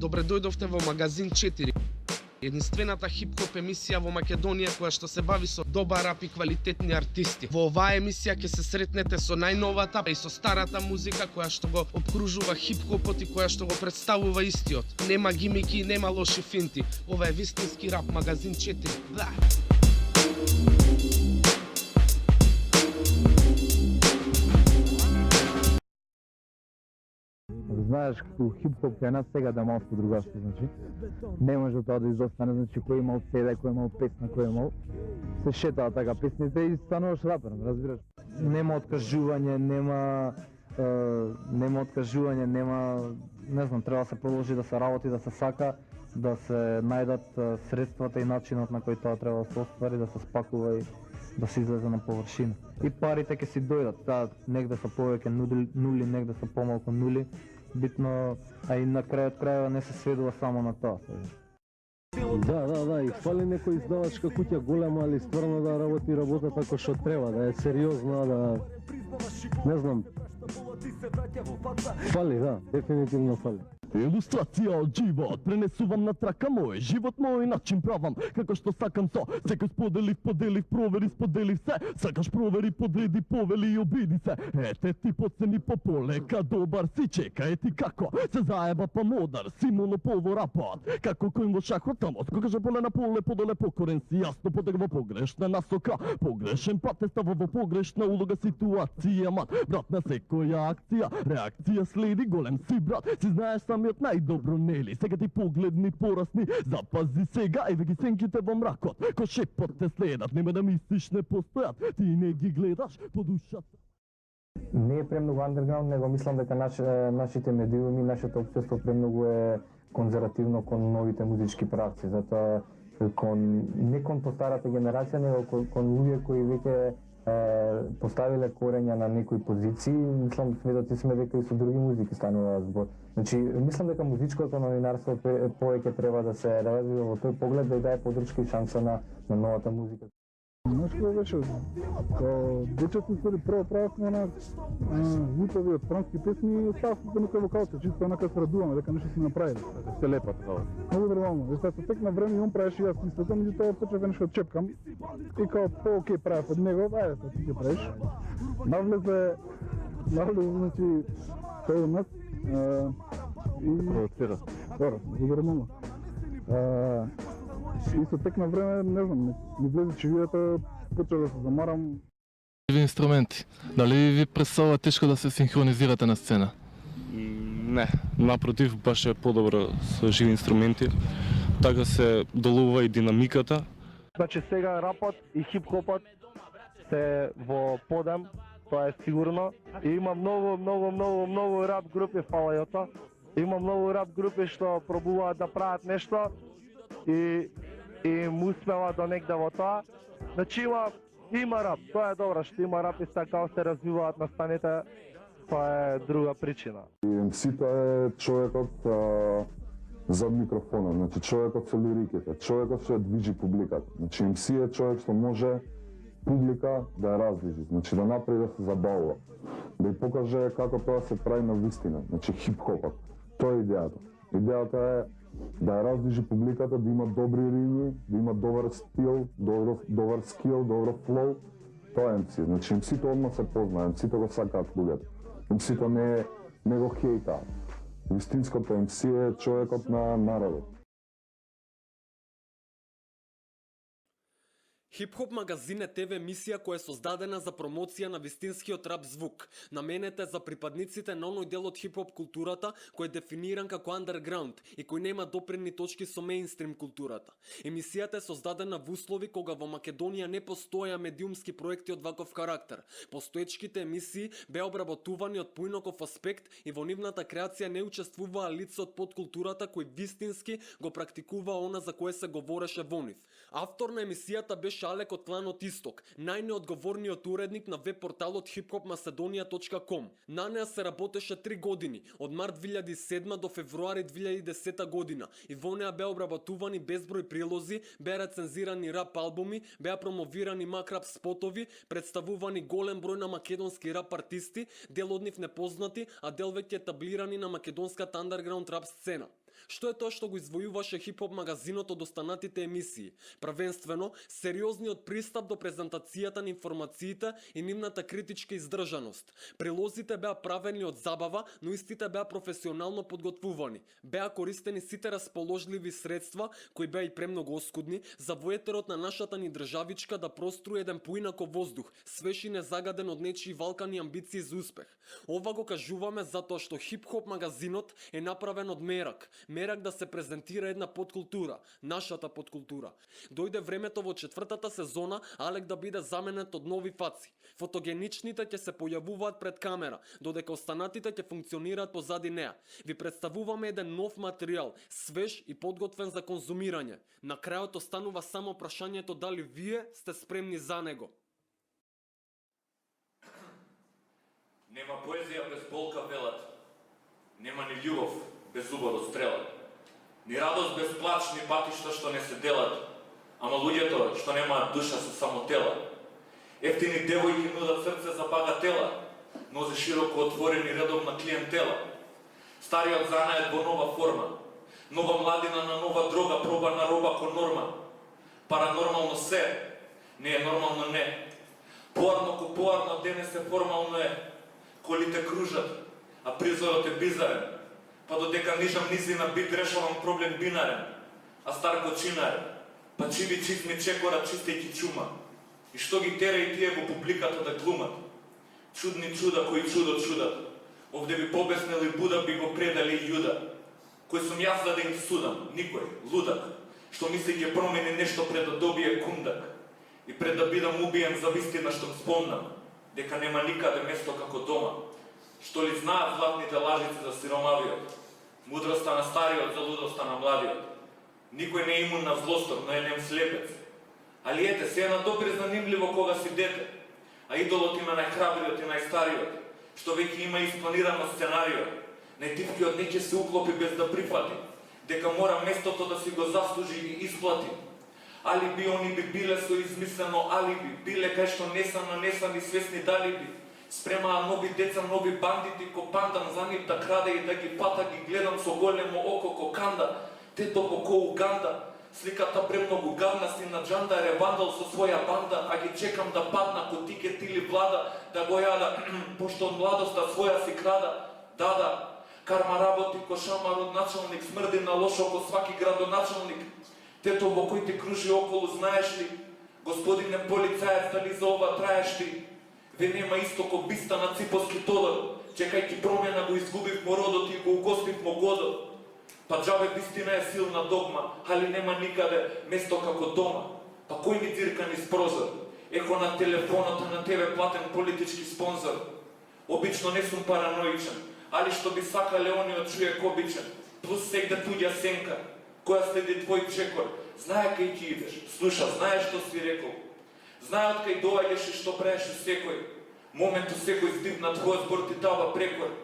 Добре дојдовте во Магазин 4. Единствената хип-хоп емисија во Македонија која што се бави со добар рап и квалитетни артисти. Во оваа емисија ќе се сретнете со најновата и со старата музика која што го обкружува хип-хопот и која што го представува истиот. Нема гимики, нема лоши финти. Ова е вистински рап, Магазин 4. Да. Знаеш, како хип-хоп кај нас сега да е малку другашко, значи. Не може тоа да изостане, значи, кој имал CD, кој имал песна, кој имал. Се шетаа така песните и стануваш рапер, разбираш. Нема откажување, нема откажување, не знам, треба да се продолжи да се работи, да се сака, да се најдат средствата и начинот на кој тоа треба да се оствари, да се спакува и да се излезе на површина. И парите ќе си дојдат, таа негде се повеќе нули, негде се помалку нули. Битно, а и на крајот крајот не се сведува само на тоа. Да, и фали некој издавачка куќа голема, али стварно да работи работа како што треба, да е сериозна, да не знам. Фали, да, дефинитивно фали. Илустрација од живот, пренесувам на трака мој живот, мој начин правам, како што сакам со. Секој споделив, поделив, провери, споделив се. Сакаш провери, подреди, повели и обиди се. Ете ти поцени по полека, добар си, чека, ети како се заеба па модар, си монопол во рапот. Како кој во шахот, тамо, кога поле на поле, подоле покорен си, јасно потег во погрешна насока. Погрешен пат е става во погрешна улога ситуација, мат. Брат на секоја акција, реакција следи, голем си брат, си знаеш самиот најдобро нели, сега ти погледни порасни, запази сега, еве ги сенките во мракот, ко шепот те следат, нема да мислиш не постојат, ти не ги гледаш по душата. Не е премногу андерграунд, него мислам дека нашите медиуми, нашето општество премногу е конзервативно кон новите музички правци, затоа не кон постарата генерација, него кон луѓе кои веќе поставиле корења на некои позиции, мислам сметати сме дека и со други музики станува збор. Значи, мислам дека музичкото новинарство повеќе треба да се развива во тој поглед да даде подршка и шанса на новата музика. Знаеш какво беше? Као дечето стори прво правевме на звукови од франски песни и остававме за некој вокалце, чисто онака се радуваме дека нешто сме направили, се лепа тоа. Много нормално. И сега се тек на време и он правеше и јас истото, меѓутоа почнав нешто чепкам и као по-окей правев од него, ајде сега ти ќе правиш. Навлезе, значи, тој од нас и Провоцира. Добро, нормално. И со тек на време, не знам, ми влезе чевијата, почнав да се замарам. Инструменти. Дали ви представува тешко да се синхронизирате на сцена? Не, напротив, баш е подобро со живи инструменти. Така се долува и динамиката. Значи сега рапот и хип-хопот се во подем, тоа е сигурно. И има многу рап групи, фала јота. Има многу рап групи што пробуваат да прават нешто и му успева до негде во тоа. Значи има рап, тоа е добро, што има рап и така се развиваат настаните, тоа е друга причина. MC-то е човекот за микрофона, значи човекот со лириките, човекот што ја движи публиката. Значи MC е човек што може публика да ја раздвижи, значи да направи да се забавува, да ја покаже како тоа се прави на вистина, значи хип-хопот. Тоа е идејата. Идејата е да ја раздвижи публиката, да има добри рими, да има добар стил, добар скил, добро флоу. Тоа е MC. Значи MC-то одма се познае, MC-то го сакаат луѓето. MC-то не го хејта. Вистинското MC е човекот на народот. Хип-хоп магазин е ТВ емисија која е создадена за промоција на вистинскиот рап звук. Наменета е за припадниците на оној дел од хип-хоп културата кој е дефиниран како андерграунд и кој нема допирни точки со меинстрим културата. Емисијата е создадена во услови кога во Македонија не постоја медиумски проекти од ваков карактер. Постоечките емисии беа обработувани од поинаков аспект и во нивната креација не учествуваа лица од подкултурата кои вистински го практикуваа она за кое се говореше во нив. Автор на емисијата беше Алек од кланот Исток, најнеодговорниот уредник на веб порталот hiphopmacedonia.com. На неа се работеше 3 години, од март 2007 до февруари 2010 година, и во неа беа обработувани безброј прилози, беа рецензирани рап албуми, беа промовирани макрап спотови, представувани голем број на македонски рап артисти, дел од нив непознати, а дел веќе етаблирани на македонската андерграунд рап сцена. Што е тоа што го извојуваше хип-хоп магазинот од останатите емисии? Првенствено, сериозниот пристап до презентацијата на информациите и нивната критичка издржаност. Прилозите беа правени од забава, но истите беа професионално подготвувани. Беа користени сите расположливи средства, кои беа и премногу оскудни, за во етерот на нашата ни државичка да проструи еден поинако воздух, свеж и незагаден од нечии валкани амбиции за успех. Ова го кажуваме затоа што хип-хоп магазинот е направен од мерак. Мерак да се презентира една подкултура, нашата подкултура. Дојде времето во четвртата сезона Алек да биде заменет од нови фаци. Фотогеничните ќе се појавуваат пред камера, додека останатите ќе функционираат позади неа. Ви представуваме еден нов материјал, свеж и подготвен за конзумирање. На крајот останува само прашањето дали вие сте спремни за него. Нема поезија без болка велат. Нема ни љубов без убаво стрелат. Ни радост без плач, ни патишта што не се делат. Ама луѓето што немаат душа се само тела. Ефтини девојки нудат срце за багатела, но за широко отворени редовна клиентела. Стариот занает во нова форма. Нова младина на нова дрога, проба на роба кон норма. Паранормално се, не е нормално не. Поарно ко поарно денес е формално е. Колите кружат, а призорот е бизарен. Па додека нижам низина бит решавам проблем бинарен. А Старко чинарен. Па чиви чизми чекора чистејки чума. И што ги тера и тие во публиката да глумат. Чудни чуда кои чудо чудат. Овде би побеснели Буда, би го предали и Јуда. Кој сум јас за да им судам? Никој, лудак. Што мисли ќе промени нешто пред да добие кундак. И пред да бидам убиен за вистина што спомнам. Дека нема никаде место како дома. Што ли знаат златните лажици за сиромавиот? Мудроста на стариот за лудоста на младиот. Никој не е имун на злостор, но е нем слепец. Али ете, се е на добри занимливо кога си дете. А идолот има најхрабриот и најстариот, што веќе има испланирано сценариот. Најтивкиот не ќе се уклопи без да прифати, дека мора местото да си го заслужи и исплати. Алиби они би биле со измислено алиби, биле кај што не са нанесани свесни далиби. Спремаа нови деца, нови бандити, ко пандан за нив да краде и да ги пата, ги гледам со големо око ко канда, тето ко Уганда. Сликата премногу гадна си на джанда, ревандал со своја банда, а ги чекам да падна ко тикет или влада, да го јада, пошто од младоста своја си крада. Да, карма работи ко шамар од началник, смрди на лошо ко сваки градоначалник. Тето во кој ти кружи околу, знаеш ли, господине полицаец, дали за ова траеш ли? Ве нема исто ко биста на Ципоски Тодор, чекајќи промена го изгубивмо родот и го угостивмо годот. Па џабе вистина е силна догма, али нема никаде место како дома. Па кој ни дирка низ прозор? Еко на телефонот на тебе платен политички спонзор. Обично не сум параноичен, али што би сакале они од човек обичен. Плюс сегде туѓа сенка, која следи твој чекор. Знае кај ти идеш, слуша, знае што си рекол. Знае од кај доаѓаш и што правиш секој. Моменту секој здивна твојот збор ти дава прекор.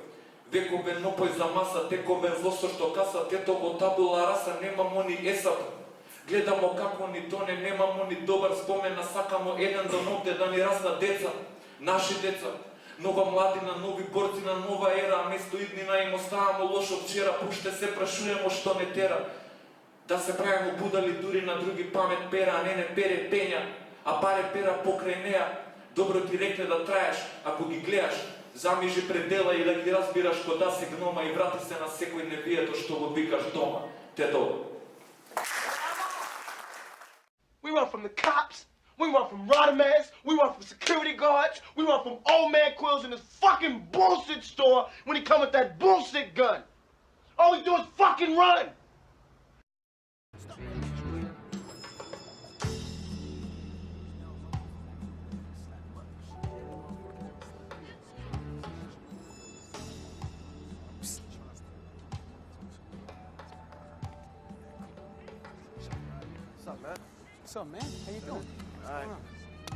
Вековен нопој за маса, тековен злосо што каса, тето во табула раса, немам они есап. Гледамо како ни тоне, немам они добар спомен, а сакамо еден за овде да ни расна деца, наши деца. Нова младина, нови борци на нова ера, а место иднина им оставамо лошо вчера, пуште се прашуемо што не тера. Да се правимо будали дури на други памет пера, а не пере пења, а паре пера покрај неа. Добро ти рекле да траеш, ако ги гледаш, замижи предела и да ги разбираш кода се гнома и врати се на секој невието што го викаш дома. Те долу. We run from the cops, we run from Rodamans, we run from security guards, we run from old man Quills in this fucking bullshit store when he come with that bullshit gun. All we do is fucking run. What's up, man? What's up, man? How you doing? All right.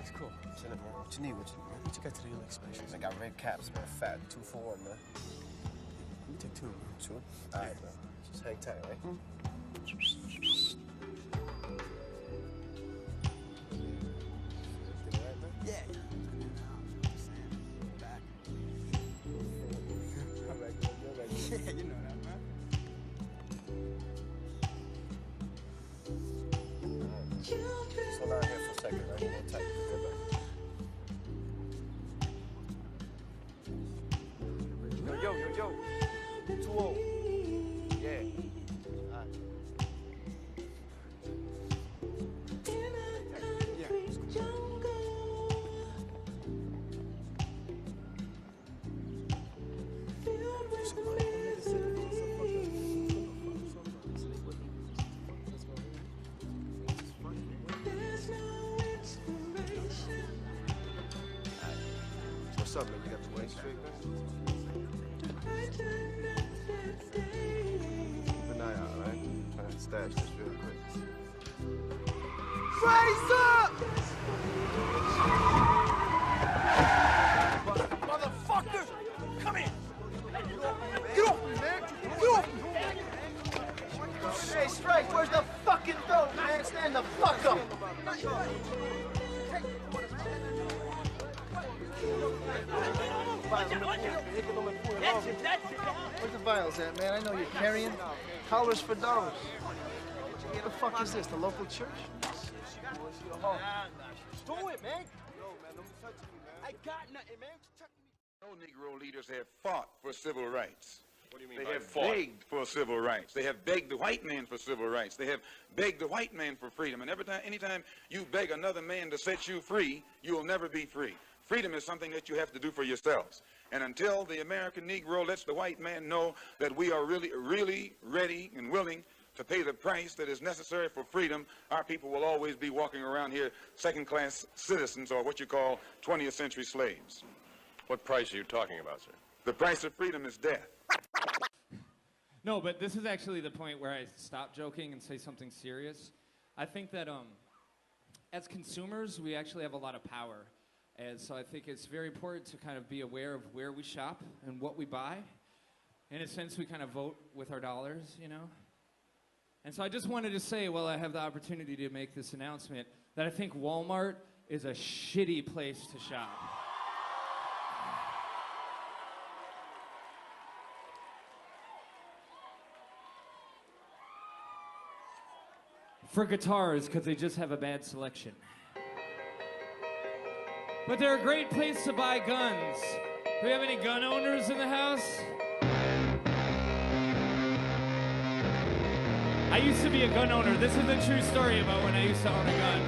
It's cool. Chillin', man. What you need? What you got today? Like special? I got red caps, man. Fat 2 for 1, man. Let me take 2, man. 2? All right, bro. Just hang tight, right? Yeah. Yeah, you know that, man. Hold on here for a second, right? A little tight. Sit back. Yo. Too old. Yeah. All right. What's up, man? You got the waist straight, man? Keep an eye out, right? Trying to stash this real quick. Raise up! Motherfucker! Come here! Get off me, man! Get off me! Hey, Strike, where's the fucking dope, man? Stand the fuck up! Where's the vials at, man? I know you're carrying collars for dollars. What the fuck is this, the local church? Do it, man! No, man, don't touch me, man. I got nothing, man. No Negro leaders have fought for civil rights. What do you mean They by have fought? begged for civil rights. They have begged the white man for civil rights. They have begged the white man for freedom. And anytime you beg another man to set you free, you'll never be free. Freedom is something that you have to do for yourselves. And until the American Negro lets the white man know that we are really, really ready and willing to pay the price that is necessary for freedom, our people will always be walking around here second-class citizens, or what you call 20th century slaves. What price are you talking about, sir? The price of freedom is death. No, but this is actually the point where I stop joking and say something serious. I think that as consumers, we actually have a lot of power. And so I think it's very important to kind of be aware of where we shop and what we buy. In a sense, we kind of vote with our dollars, you know? And so I just wanted to say, while I have the opportunity to make this announcement, that I think Walmart is a shitty place to shop. For guitars, because they just have a bad selection. But they're a great place to buy guns. Do we have any gun owners in the house? I used to be a gun owner. This is a true story about when I used to own a gun.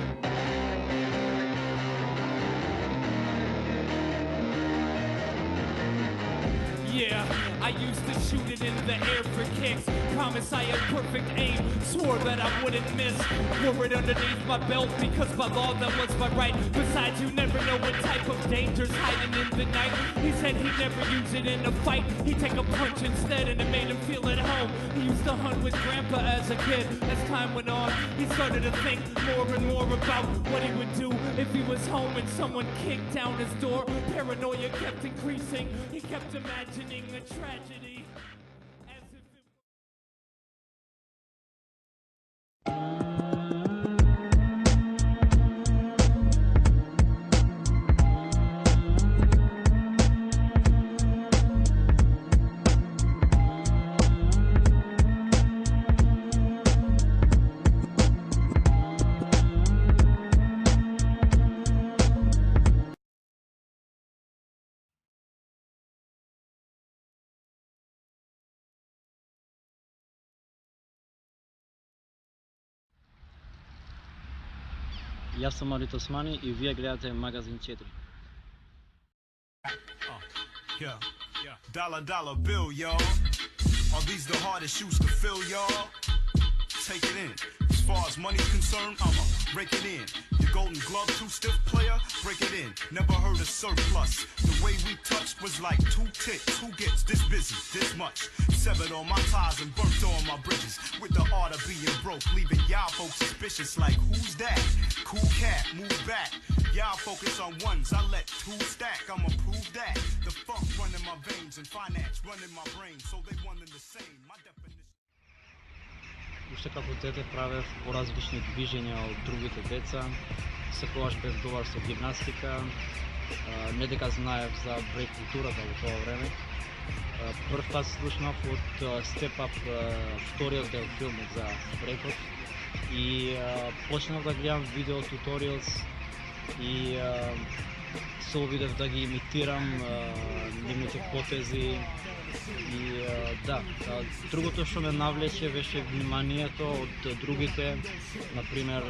Yeah, I used to shoot it in the air for kicks. Promise I had perfect aim, swore that I wouldn't miss. Wore it underneath my belt because by law that was my right. Besides, you never know what type of danger's hiding in the night. He said he'd never use it in a fight. He'd take a punch instead and it made him feel at home. He used to hunt with Grandpa as a kid. As time went on, he started to think more and more about what he would do if he was home and someone kicked down his door. Paranoia kept increasing. He kept imagining a tragedy. Јас сум Марит Османи и вие гледате Магазин 4. Dollar bill, y'all. Are these the hardest shoes to fill, y'all? Take it in. As far as money's concerned, I'ma rake it in. Your golden glove, too stiff player, break it in. Never heard of surplus. The way we touched was like 2 ticks. Who gets this busy, this much? Severed all my ties and burnt all my bridges. With the art of being broke, leaving y'all folks suspicious like, who's that? Cool cat, move back. Y'all focus on ones, I let 2 stack. I'ma prove that. The funk running my veins and finance running my brain. So they one and the same. My definition. Уште како дете правев поразлични движења од другите деца, секогаш бев со гимнастика, не дека знаев за брейк културата во тоа време. Прв пат слушнав од Step Up, вториот дел филмот за брейкот, и почнав да гледам видео туториалс и се обидев да ги имитирам нивните потези и да, другото што ме навлече беше вниманието од другите, например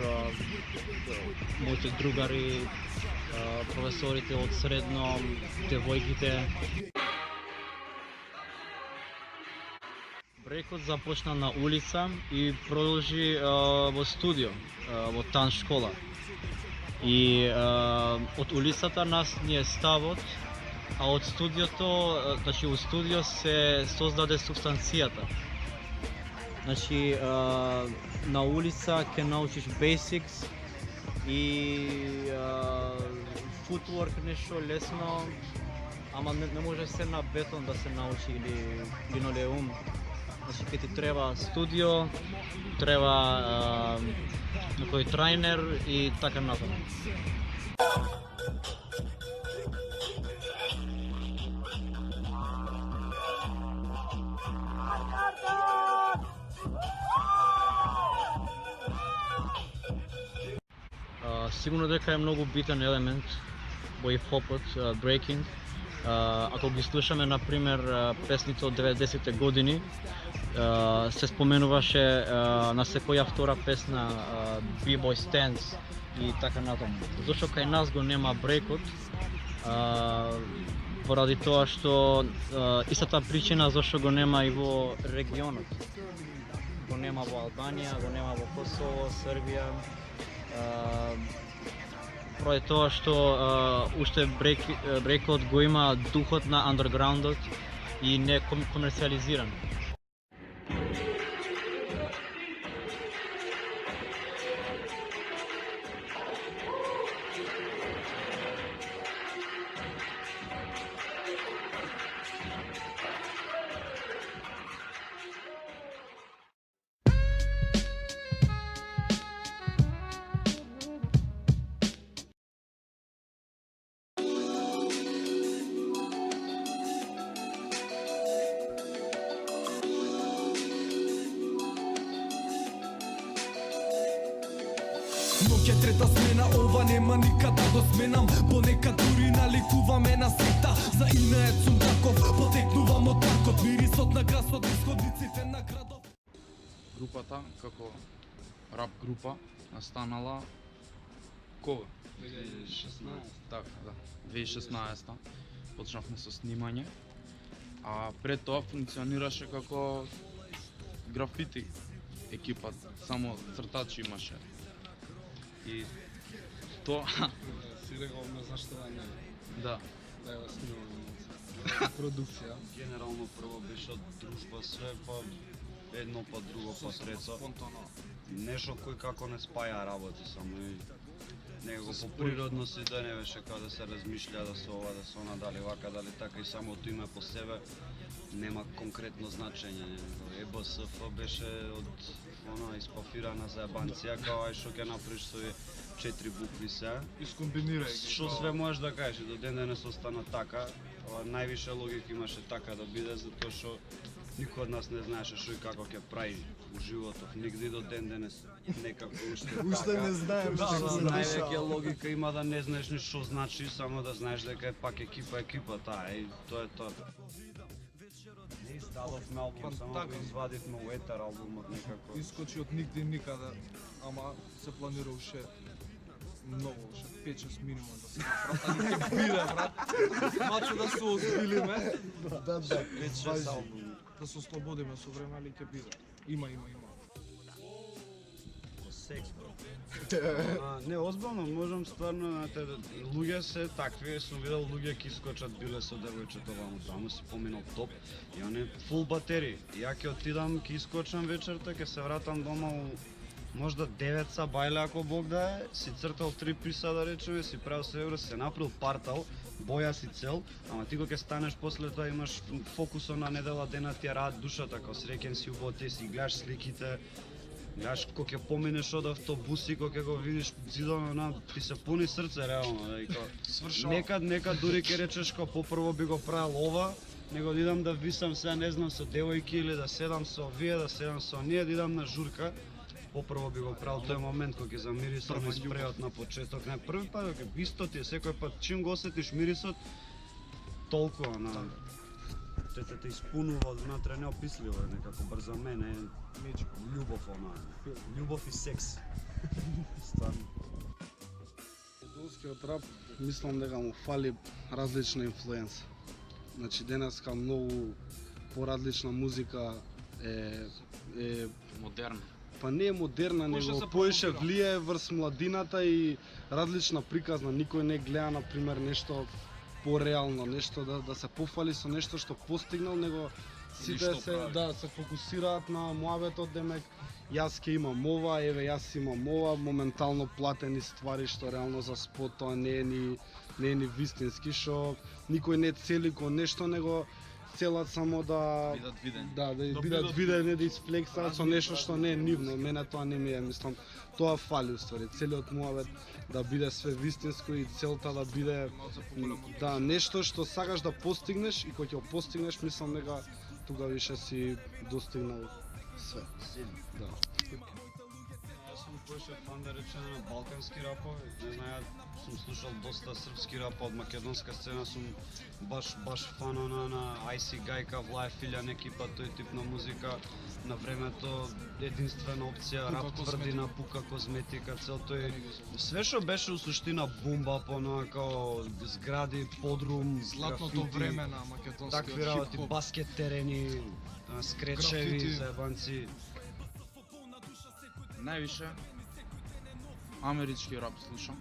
моите другари, професорите од средно, девојките. Брейкот започна на улица и продолжи во студио, во танц школа. И од улицата нас ни е ставот, а од студиото, значи у студио се создаде субстанцијата. Значи на улица ќе научиш basics и footwork нешто лесно, ама не може се на бетон да се научи или линолеум. Значи ќе ти треба студио, треба некој тренер и така натаму. Сигурно дека е многу битен елемент во хип-хопот, брейкинг. Ако ги слушаме, например, песните од 90-те години, се споменуваше на секоја втора песна B-Boy Stance и така натаму. Зошто кај нас го нема брейкот, поради тоа што истата причина зашто го нема и во регионот. Го нема во Албанија, го нема во Косово, Србија. Поради тоа што уште брейкот го има духот на андерграундот и не комерциализиран. Ноќе трета смена, ова нема никада да сменам. Понекад дури наликуваме на сета. За инеет сум таков, потекнувам од паркот. Мирисот на грасот, исходниците на градов. Групата, како рап група, настанала кога? 2016. Така, да. 2016 почнавме со снимање, а пред тоа функционираше како графити екипа, само цртачи имаше. И тоа си рекол ме зашто да не. Да. Да ја снимаме продукција. Генерално прво беше од дружба све, па едно, па друго, па трето. Спонтано. Нешто кој како не спаја работи, само и него по природно си да не беше каде да се размишља, да се ова, да се она, дали вака, дали така, и самото име по себе нема конкретно значење. ЕБСФ беше од она испафирана заебанција, као ај што ќе направиш со 4 букви се. Искомбинирај ги. Што све можеш да кажеш, до ден денес остана така. Највише логика имаше така да биде, затоа што никој од нас не знаеше што и како ќе прави во животот. Нигде до ден денес некако уште така. Уште не знаем што се Највеќе логика има да не знаеш ни што значи, само да знаеш дека е пак екипа таа, и тоа е тоа. Не издадовме албум, само го извадивме у етер албумот некако. Искочи од нигде никаде, ама се планира уште многу, уште 5-6 минимум да се направат, али ќе биде, брат. Мачо да се озбилиме. Да, 5-6 албум. Да се ослободиме со време, али ќе биде. Има. Секс, бро. Не, озбилно, можам стварно, луѓе се такви, сум видел луѓе ки скочат биле со девојчето ваму таму, си поминал топ, и они фул батери. Ја ќе отидам, ќе искочам вечерта, ќе се вратам дома у можда 9 са бајле ако Бог да е, си цртал 3 писа да речеме, си правил се се направил партал, боја си цел, ама ти кога ќе станеш после тоа имаш фокусо на недела дена ти рад душата, као среќен си уботе, си гледаш сликите, гледаш кога ќе поминеш од автобуси, кога ќе го видиш зидоно на ти се пуни срце реално, да, и као некад дури ќе речеш као попрво би го правил ова, него да идам да висам сега не знам со девојки или да седам со овие, да седам со оние, да идам на журка. попрво би го правил тој момент кога ќе замирисаш на спреот на почеток, на први пат кога исто ти е секој пат чим го осетиш мирисот толку на те испунува внатре неописливо е некако бар за мене љубов љубов и секс. Стварно. Македонскиот рап мислам дека му фали различна инфлуенса. Значи денеска многу поразлична музика е модерна. Па не е модерна, него поише влијае врз младината и различна приказна. Никој не гледа на пример нешто пореално, нешто да се пофали со нешто што постигнал, него сите се фокусираат на муабетот, демек јас ќе имам ова, еве јас имам ова, моментално платени ствари што реално за спот тоа не е ни вистински, што никој не цели кон нешто, него целат само да бидат видени, да исплексаат со нешто што не е нивно. Мене тоа не ми е, мислам, тоа фали уствари. Целиот муабет да биде све вистинско и целта да биде нешто што сакаш да постигнеш и кога ќе го постигнеш, мислам дека тука више си достигнал све. Да. Јас сум поише фан да речеме на балкански рапови, не знаат, сум слушал доста српски рап, од македонска сцена сум баш фан на IC Гајка, Влај Филјан екипа, тој тип на музика. На времето единствена опција, рап тврдина, Пука козметика, цел тој све што беше у суштина бумба, по као згради, подрум, златното време на македонскиот такви работи, баскет терени, скречеви, заебанци. Највише амерички рап слушам.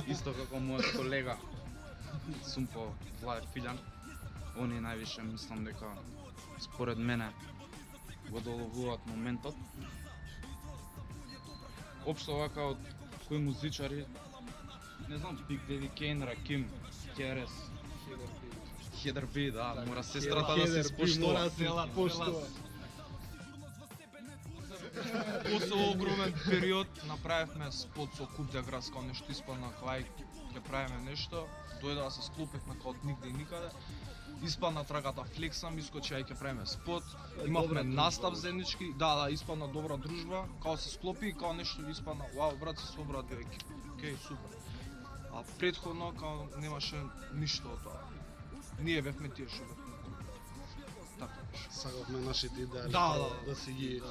Исто како мојот колега Сумпо Влај Филјан. Они највише мислам дека според мене го доловуваат моментот. Општо вака од кои музичари, не знам, Big Daddy Kane, Раким, Керес, Хедер Би, да, мора сестрата да се испоштува. После огромен период направивме спот со Куп де Градска, нешто испадна кај ќе правиме нешто, дојде да се склопивме као од нигде и никаде. Испадна трагата флексам, искочи ќе правиме спот, имавме настав заеднички, да, испадна добра дружба, као се склопи, као нешто испадна, вау, брат, се собрат екипа, окей, супер. А претходно као немаше ништо од тоа. Ние бевме тие што бевме. Сакавме нашите идеали да си ги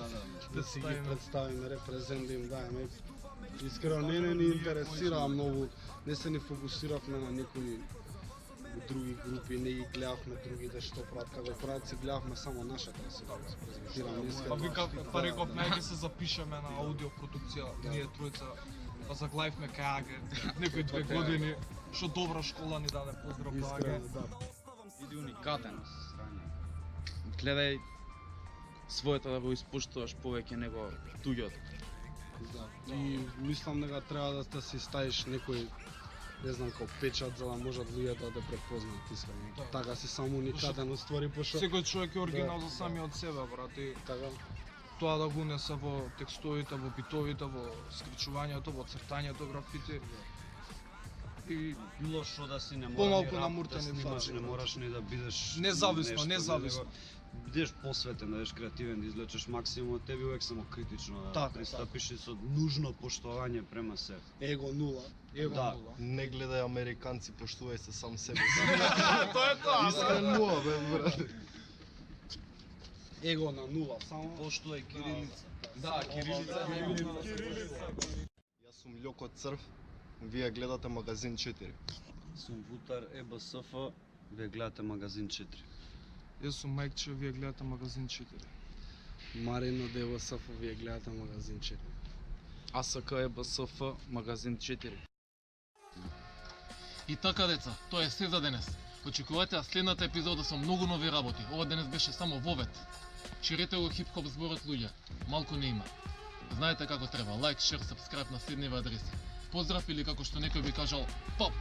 представиме, репрезент да им даеме. Искрено не ни интересира многу, не се ни фокусиравме на некои други групи, не ги гледавме другите што прават, како прават си гледавме само нашата да се презентираме. Па рековме, ајде се запишеме на аудиопродукција, ние тројца, па заглавивме кај Аге, некои 2 години, што добра школа ни даде, поздрав до Аге. Биди уникатен. Гледај своето да го испуштуваш повеќе него туѓот. Да. И мислам дека треба да си ставиш некој, не знам, како печат за да можат луѓето да те препознаат искрено. Така си само уникатен уствари, пошто секој човек е оригинал за самиот себе, брат. И тоа да го унесе во текстовите, во битовите, во скричувањето, во цртањето, графити. И било што да си не мора помалку намуртени фаци, не мораш ни да бидеш независно. Бидеш посветен, да бидеш креативен, да излечеш максимум од тебе, увек само критично да пристапиш и со нужно поштовање према се. Его нула. Да. Не гледај американци, поштувај се сам себе. Тоа е тоа. Искрен нула, бе, брат. Его на нула, само поштувај кирилица. Да, кирилица. Јас сум Љоко Црв, вие гледате Магазин 4. Сум Вутар ЕБСФ, вие гледате Магазин 4. Јас сум Мајкче, вие гледате Магазин 4. Марино ДВСФ, вие гледате Магазин 4. АСК ЕБСФ, Магазин 4. И така, деца, тоа е се за денес. Очекувате следната епизода со многу нови работи. Ова денес беше само вовет. Ширете го хип-хоп зборот, луѓе. Малку не има. Знаете како треба. Лайк, шер, сабскрайб на следниве адреси. Поздрав или како што некој би кажал, пап.